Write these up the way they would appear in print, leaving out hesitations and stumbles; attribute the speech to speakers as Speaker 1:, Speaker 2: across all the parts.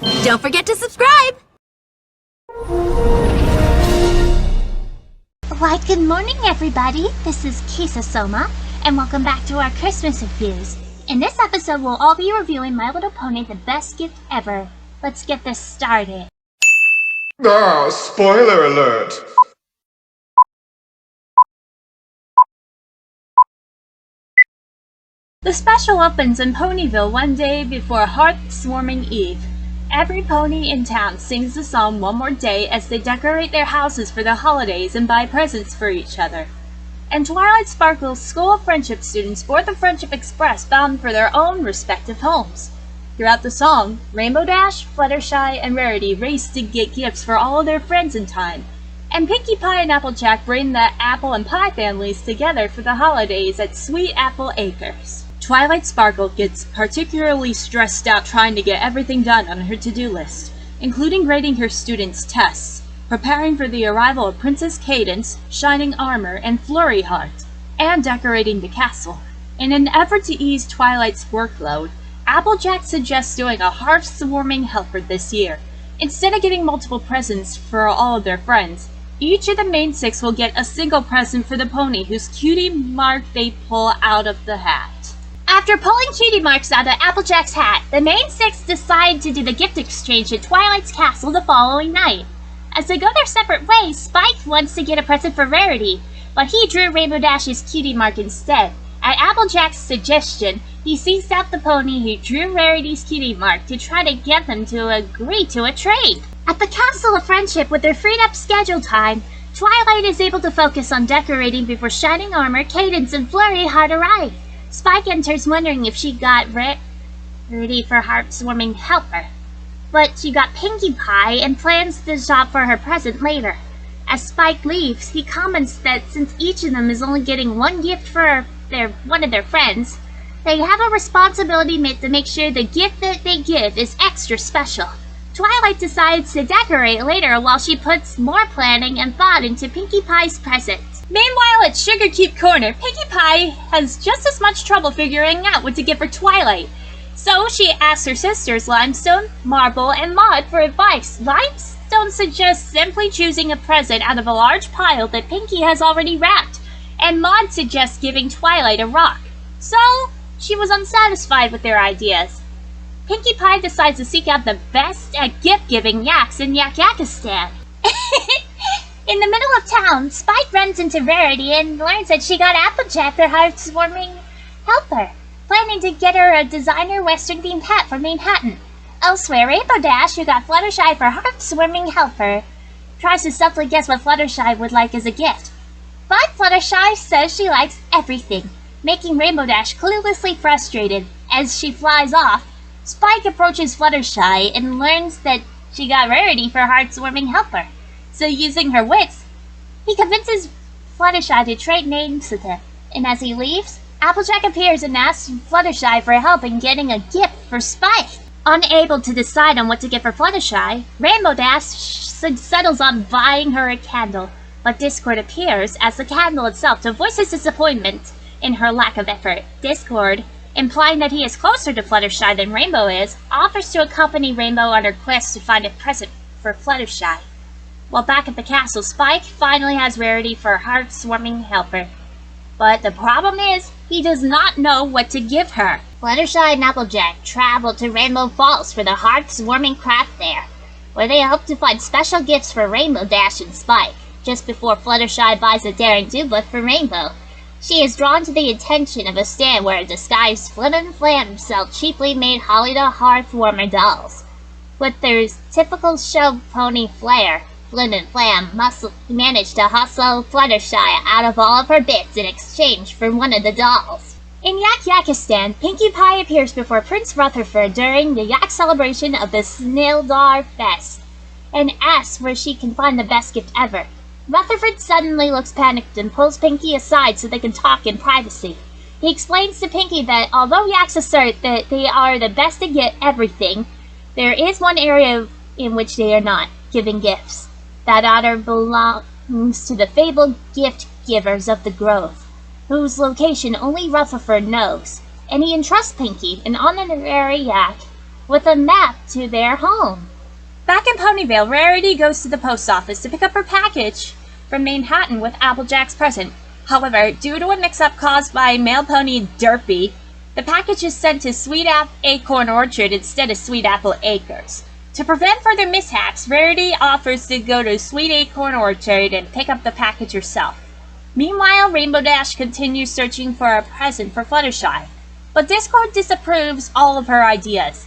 Speaker 1: Don't forget to subscribe!
Speaker 2: Why, good morning, everybody. This is Kisa Soma, and welcome back to our Christmas reviews. In this episode, we'll all be reviewing My Little Pony: The Best Gift Ever. Let's get this started.
Speaker 3: Ah, spoiler alert!
Speaker 4: The special opens in Ponyville one day before Heartwarming Eve. Every pony in town sings the song one more day as they decorate their houses for the holidays and buy presents for each other. And Twilight Sparkle's School of Friendship students board the Friendship Express bound for their own respective homes. Throughout the song, Rainbow Dash, Fluttershy, and Rarity race to get gifts for all of their friends in time. And Pinkie Pie and Applejack bring the Apple and Pie families together for the holidays at Sweet Apple Acres. Twilight Sparkle gets particularly stressed out trying to get everything done on her to-do list, including grading her students' tests, preparing for the arrival of Princess Cadance, Shining Armor, and Flurry Heart, and decorating the castle. In an effort to ease Twilight's workload, Applejack suggests doing a heartwarming helper this year. Instead of getting multiple presents for all of their friends, each of the main six will get a single present for the pony whose cutie mark they pull out of the hat.
Speaker 2: After pulling cutie marks out of Applejack's hat, the main six decide to do the gift exchange at Twilight's castle the following night. As they go their separate ways, Spike wants to get a present for Rarity, but he drew Rainbow Dash's cutie mark instead. At Applejack's suggestion, he seeks out the pony who drew Rarity's cutie mark to try to get them to agree to a trade. At the Castle of Friendship, with their freed-up schedule time, Twilight is able to focus on decorating before Shining Armor, Cadance, and Flurry Heart arrive. Spike enters wondering if she got Rarity for Heartwarming Helper, but she got Pinkie Pie and plans to shop for her present later. As Spike leaves, he comments that since each of them is only getting one gift for one of their friends, they have a responsibility to make sure the gift that they give is extra special. Twilight decides to decorate later while she puts more planning and thought into Pinkie Pie's present.
Speaker 4: Meanwhile, at Sugarcube Corner, Pinkie Pie has just as much trouble figuring out what to give for Twilight. So she asks her sisters Limestone, Marble, and Maud for advice. Limestone suggests simply choosing a present out of a large pile that Pinkie has already wrapped, and Maud suggests giving Twilight a rock. So she was unsatisfied with their ideas. Pinkie Pie decides to seek out the best at gift-giving yaks in Yakakistan. In the middle of town, Spike runs into Rarity and learns that she got Applejack her heartwarming helper, planning to get her a designer Western-themed hat from Manhattan. Elsewhere, Rainbow Dash, who got Fluttershy for heartwarming helper, tries to subtly guess what Fluttershy would like as a gift. But Fluttershy says she likes everything, making Rainbow Dash cluelessly frustrated. As she flies off, Spike approaches Fluttershy and learns that she got Rarity for heartwarming helper. So using her wits, he convinces Fluttershy to trade names with him. And as he leaves, Applejack appears and asks Fluttershy for help in getting a gift for Spike. Unable to decide on what to get for Fluttershy, Rainbow Dash settles on buying her a candle. But Discord appears as the candle itself to voice his disappointment in her lack of effort. Discord, implying that he is closer to Fluttershy than Rainbow is, offers to accompany Rainbow on her quest to find a present for Fluttershy. While back at the castle, Spike finally has Rarity for heartwarming helper. But the problem is, he does not know what to give her. Fluttershy and Applejack travel to Rainbow Falls for the heartwarming craft fair, where they hope to find special gifts for Rainbow Dash and Spike. Just before Fluttershy buys a daring dooblet for Rainbow, she is drawn to the attention of a stand where a disguised Flim and Flam sell cheaply made Holiday heartwarmer dolls. With their typical show pony flair, Flim and Flam must manage to hustle Fluttershy out of all of her bits in exchange for one of the dolls. In Yakakistan, Pinkie Pie appears before Prince Rutherford during the Yak celebration of the Snildar Fest and asks where she can find the best gift ever. Rutherford suddenly looks panicked and pulls Pinkie aside so they can talk in privacy. He explains to Pinkie that although Yaks assert that they are the best to get everything, there is one area in which they are not, giving gifts. That honor belongs to the fabled gift givers of the Grove, whose location only Rutherford knows, and he entrusts Pinkie, an honorary Yak,
Speaker 2: with a map to their home.
Speaker 4: Back in Ponyville, Rarity goes to the post office to pick up her package from Manhattan with Applejack's present. However, due to a mix-up caused by male pony Derpy, the package is sent to Sweet Acorn Orchard instead of Sweet Apple Acres. To prevent further mishaps, Rarity offers to go to Sweet Acorn Orchard and pick up the package herself. Meanwhile, Rainbow Dash continues searching for a present for Fluttershy, but Discord disapproves all of her ideas.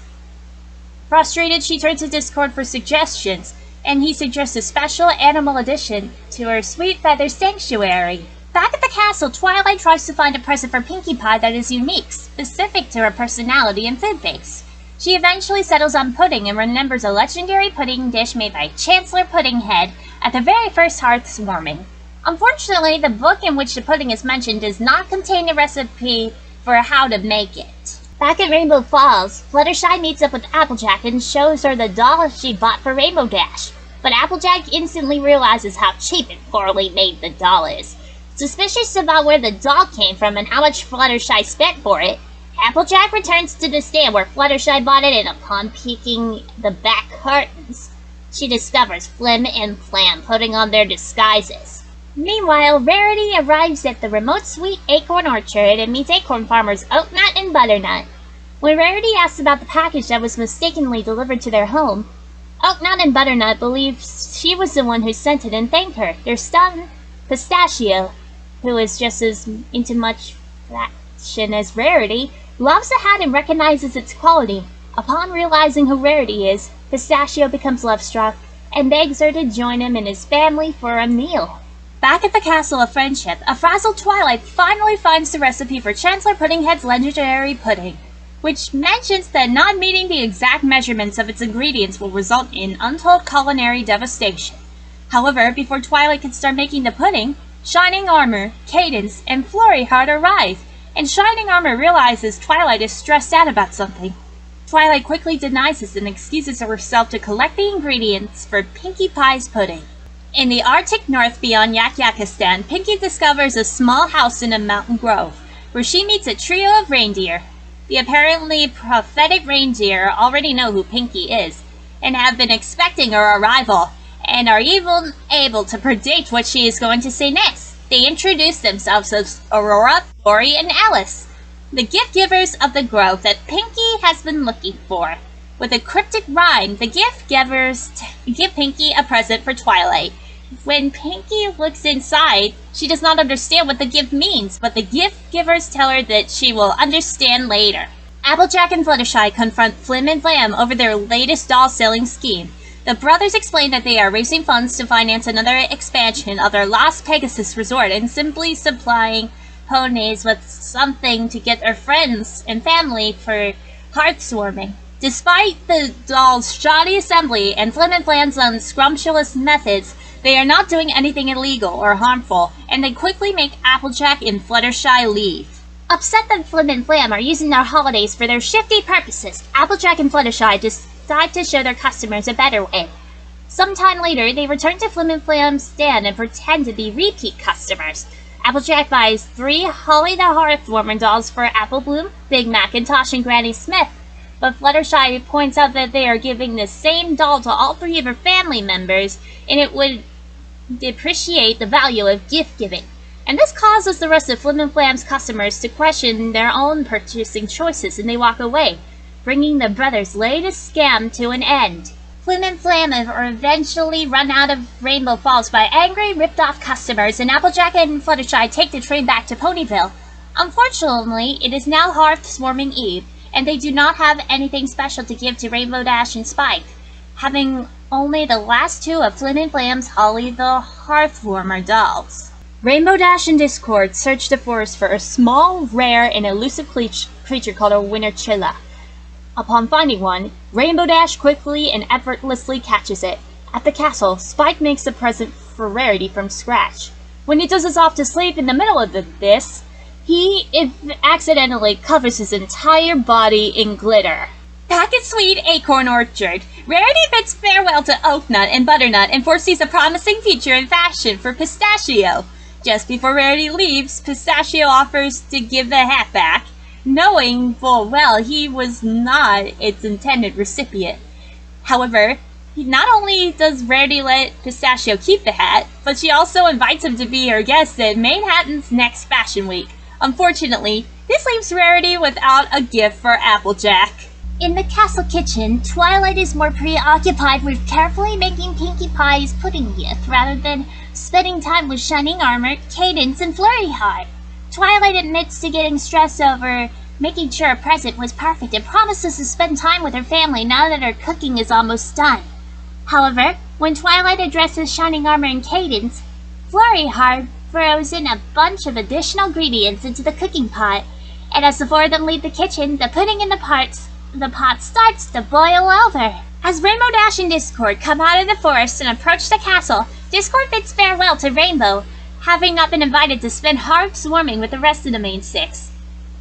Speaker 4: Frustrated, she turns to Discord for suggestions, and he suggests a special animal addition to her Sweet Feather Sanctuary. Back at the castle, Twilight tries to find a present for Pinkie Pie that is unique, specific to her personality and food base. She eventually settles on pudding and remembers a legendary pudding dish made by Chancellor Puddinghead at the very first hearth's warming. Unfortunately, the book in which the pudding is mentioned does not contain a recipe for how to make it.
Speaker 2: Back at Rainbow Falls, Fluttershy meets up with Applejack and shows her the doll she bought for Rainbow Dash. But Applejack instantly realizes how cheap and poorly made the doll is. Suspicious about where the doll came from and how much Fluttershy spent for it, Applejack returns to the stand where Fluttershy bought it, and upon peeking the back curtains, she discovers Flim and Flam putting on their disguises. Meanwhile, Rarity arrives at the remote Sweet Acorn Orchard and meets acorn farmers Oaknut and Butternut. When Rarity asks about the package that was mistakenly delivered to their home, Oaknut and Butternut believe she was the one who sent it and thank her. Their son, Pistachio, who is just as into much fashion as Rarity, loves the hat and recognizes its quality. Upon realizing who Rarity is, Pistachio becomes love-struck and begs her to join him and his family for a meal.
Speaker 4: Back at the Castle of Friendship, a frazzled Twilight finally finds the recipe for Chancellor Puddinghead's legendary pudding, which mentions that not meeting the exact measurements of its ingredients will result in untold culinary devastation. However, before Twilight can start making the pudding, Shining Armor, Cadance, and Flurry Heart arrive, and Shining Armor realizes Twilight is stressed out about something. Twilight quickly denies this and excuses herself to collect the ingredients for Pinkie Pie's pudding. In the Arctic North beyond Yakyakistan, Pinkie discovers a small house in a mountain grove, where she meets a trio of reindeer. The apparently prophetic reindeer already know who Pinkie is, and have been expecting her arrival, and are even able to predict what she is going to say next. They introduce themselves as Aurora, Tori, and Alice, the gift givers of the grove that Pinkie has been looking for. With a cryptic rhyme, the gift givers give Pinkie a present for Twilight. When Pinkie looks inside, she does not understand what the gift means, but the gift givers tell her that she will understand later. Applejack and Fluttershy confront Flim and Flam over their latest doll selling scheme. The brothers explain that they are raising funds to finance another expansion of their Las Pegasus resort and simply supplying ponies with something to get their friends and family for hearthwarming. Despite the doll's shoddy assembly and Flim and Flam's unscrumptious methods, they are not doing anything illegal or harmful, and they quickly make Applejack and Fluttershy leave.
Speaker 2: Upset that Flim and Flam are using their holidays for their shifty purposes, Applejack and Fluttershy decide to show their customers a better way. Sometime later, they return to Flim and Flam's stand and pretend to be repeat customers. Applejack buys 3 Holly the Hearthwarmer dolls for Apple Bloom, Big Macintosh, and Granny Smith, but Fluttershy points out that they are giving the same doll to all 3 of her family members, and it would depreciate the value of gift giving. And this causes the rest of Flim and Flam's customers to question their own purchasing choices, and they walk away, bringing the brothers' latest scam to an end. Flim and Flam are eventually run out of Rainbow Falls by angry, ripped-off customers, and Applejack and Fluttershy take the train back to Ponyville. Unfortunately, it is now Hearthwarming Eve, and they do not have anything special to give to Rainbow Dash and Spike, having only the last 2 of Flim and Flam's Holly the Hearthwarmer dolls. Rainbow Dash and Discord search the forest for a small, rare, and elusive creature called a Winterchilla. Upon finding one, Rainbow Dash quickly and effortlessly catches it. At the castle, Spike makes a present for Rarity from scratch. When he dozes off to sleep in the middle of this, he accidentally covers his entire body in glitter.
Speaker 4: Back at Sweet Acorn Orchard, Rarity bids farewell to Oaknut and Butternut and foresees a promising future in fashion for Pistachio. Just before Rarity leaves, Pistachio offers to give the hat back. knowing full well he was not its intended recipient. However, not only does Rarity let Pistachio keep the hat, but she also invites him to be her guest at Manhattan's next Fashion Week. Unfortunately, this leaves Rarity without a gift for Applejack.
Speaker 2: In the castle kitchen, Twilight is more preoccupied with carefully making Pinkie Pie's pudding gift rather than spending time with Shining Armor, Cadance, and Flurry Heart. Twilight admits to getting stressed over making sure her present was perfect and promises to spend time with her family now that her cooking is almost done. However, when Twilight addresses Shining Armor and Cadance, Flurry Heart throws in a bunch of additional ingredients into the cooking pot, and as the four of them leave the kitchen, the pudding in the pot starts to boil over. As Rainbow Dash and Discord come out of the forest and approach the castle, Discord bids farewell to Rainbow, having not been invited to spend heartwarming with the rest of the main six.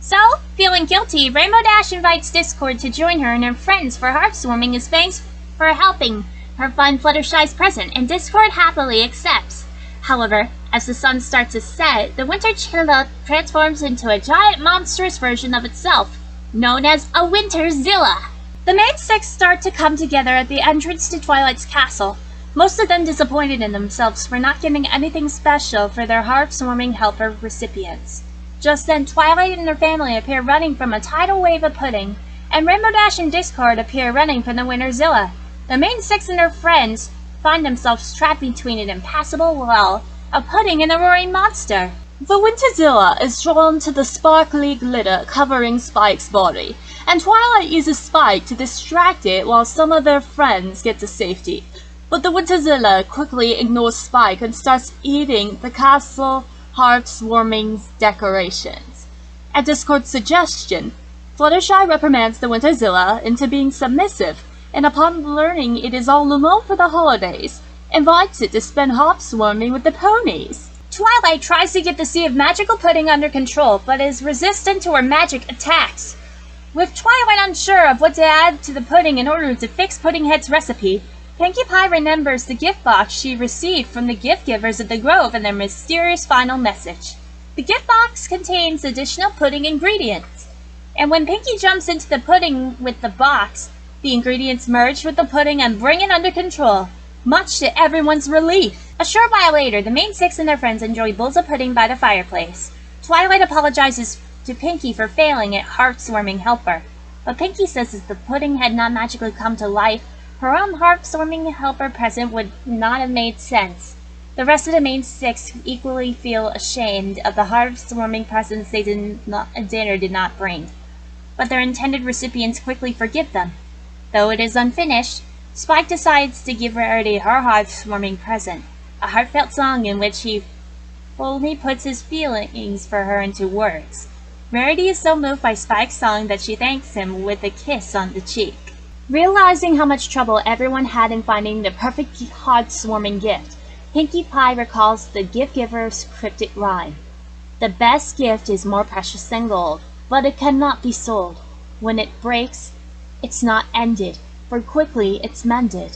Speaker 2: So, feeling guilty, Rainbow Dash invites Discord to join her and her friends for heartwarming as thanks for helping her find Fluttershy's present, and Discord happily accepts. However, as the sun starts to set, the Winter Chilla transforms into a giant monstrous version of itself, known as a Winterzilla. The main six start to come together at the entrance to Twilight's castle, most of them disappointed in themselves for not getting anything special for their heartwarming helper recipients. Just then, Twilight and her family appear running from a tidal wave of pudding, and Rainbow Dash and Discord appear running from the Winterzilla. The main six and their friends find themselves trapped between an impassable wall of pudding and a roaring monster.
Speaker 5: The Winterzilla is drawn to the sparkly glitter covering Spike's body, and Twilight uses Spike to distract it while some of their friends get to safety. But the Winterzilla quickly ignores Spike and starts eating the castle heartwarming decorations. At Discord's suggestion, Fluttershy reprimands the Winterzilla into being submissive, and upon learning it is all alone for the holidays, invites it to spend heartwarming with the ponies.
Speaker 4: Twilight tries to get the Sea of Magical Pudding under control, but is resistant to her magic attacks. With Twilight unsure of what to add to the pudding in order to fix Puddinghead's recipe, Pinkie Pie remembers the gift box she received from the gift givers at the Grove and their mysterious final message. The gift box contains additional pudding ingredients, and when Pinkie jumps into the pudding with the box, the ingredients merge with the pudding and bring it under control, much to everyone's relief. A short while later, the main six and their friends enjoy bowls of pudding by the fireplace. Twilight apologizes to Pinkie for failing at heartwarming helper, but Pinkie says if the pudding had not magically come to life, her own heartwarming helper present would not have made sense. The rest of the main six equally feel ashamed of the heartwarming presents dinner did not bring, but their intended recipients quickly forgive them. Though it is unfinished, Spike decides to give Rarity her heartwarming present, a heartfelt song in which he fully puts his feelings for her into words. Rarity is so moved by Spike's song that she thanks him with a kiss on the cheek. Realizing how much trouble everyone had in finding the perfect heartwarming gift, Pinkie Pie recalls the gift giver's cryptic rhyme. The best gift is more precious than gold, but it cannot be sold. When it breaks, it's not ended, for quickly it's mended.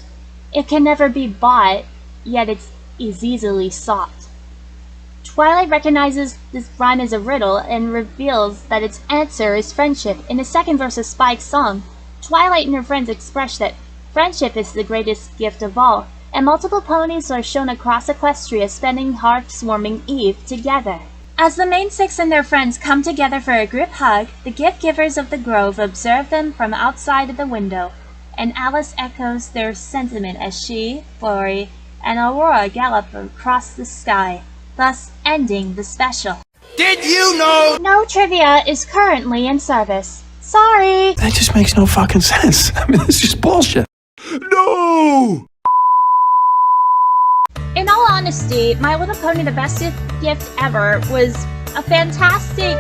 Speaker 4: It can never be bought, yet it is easily sought. Twilight recognizes this rhyme as a riddle and reveals that its answer is friendship. In the second verse of Spike's song, Twilight and her friends express that friendship is the greatest gift of all, and multiple ponies are shown across Equestria spending heartwarming Eve together. As the main six and their friends come together for a group hug, the gift givers of the Grove observe them from outside of the window, and Alice echoes their sentiment as she, Flurry, and Aurora gallop across the sky, thus ending the special.
Speaker 6: Did you know?
Speaker 2: No trivia is currently in service. Sorry!
Speaker 6: That just makes no fucking sense. I mean, it's just bullshit. No!
Speaker 4: In all honesty, My Little Pony The Best Gift Ever was a fantastic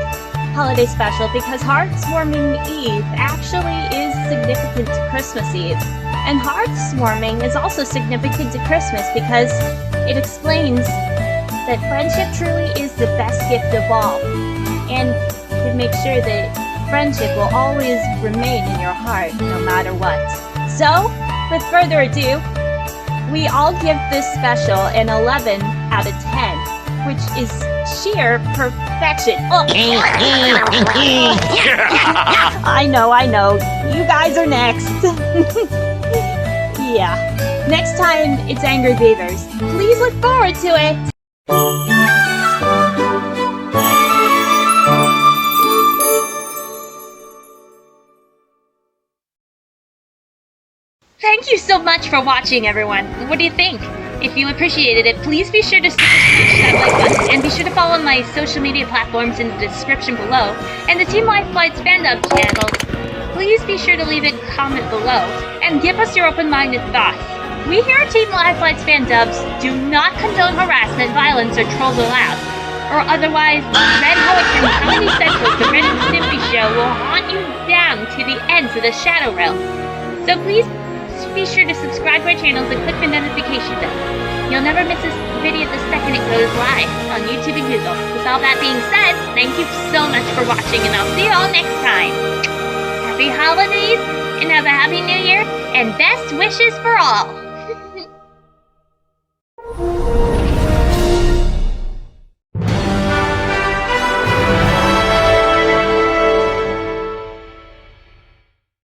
Speaker 4: holiday special because Heartwarming Eve actually is significant to Christmas Eve. And Heartwarming is also significant to Christmas because it explains that friendship truly is the best gift of all. And it makes sure that friendship will always remain in your heart no matter what. So, with further ado, we all give this special an 11 out of 10, which is sheer perfection. Oh.
Speaker 5: I know. You guys are next.
Speaker 4: Yeah. Next time, it's Angry Beavers. Please look forward to it. Thank you so much for watching, everyone. What do you think? If you appreciated it, please be sure to smash that like button, and be sure to follow my social media platforms in the description below, and the Team Lifeflight's fandom channels. Please be sure to leave a comment below, and give us your open-minded thoughts. We here at Team Lifeflight's fandubs do not condone harassment, violence, or trolls allowed. Or otherwise, Red Hoek and Comedy Central's The Ren and Stimpy Show will haunt you down to the ends of the Shadow Realm. So please be sure to subscribe to our channels and click the notification bell. You'll never miss a video the second it goes live on YouTube and Google. With all that being said, thank you so much for watching, and I'll see you all next time. Happy holidays, and have a happy new year, and best wishes for all!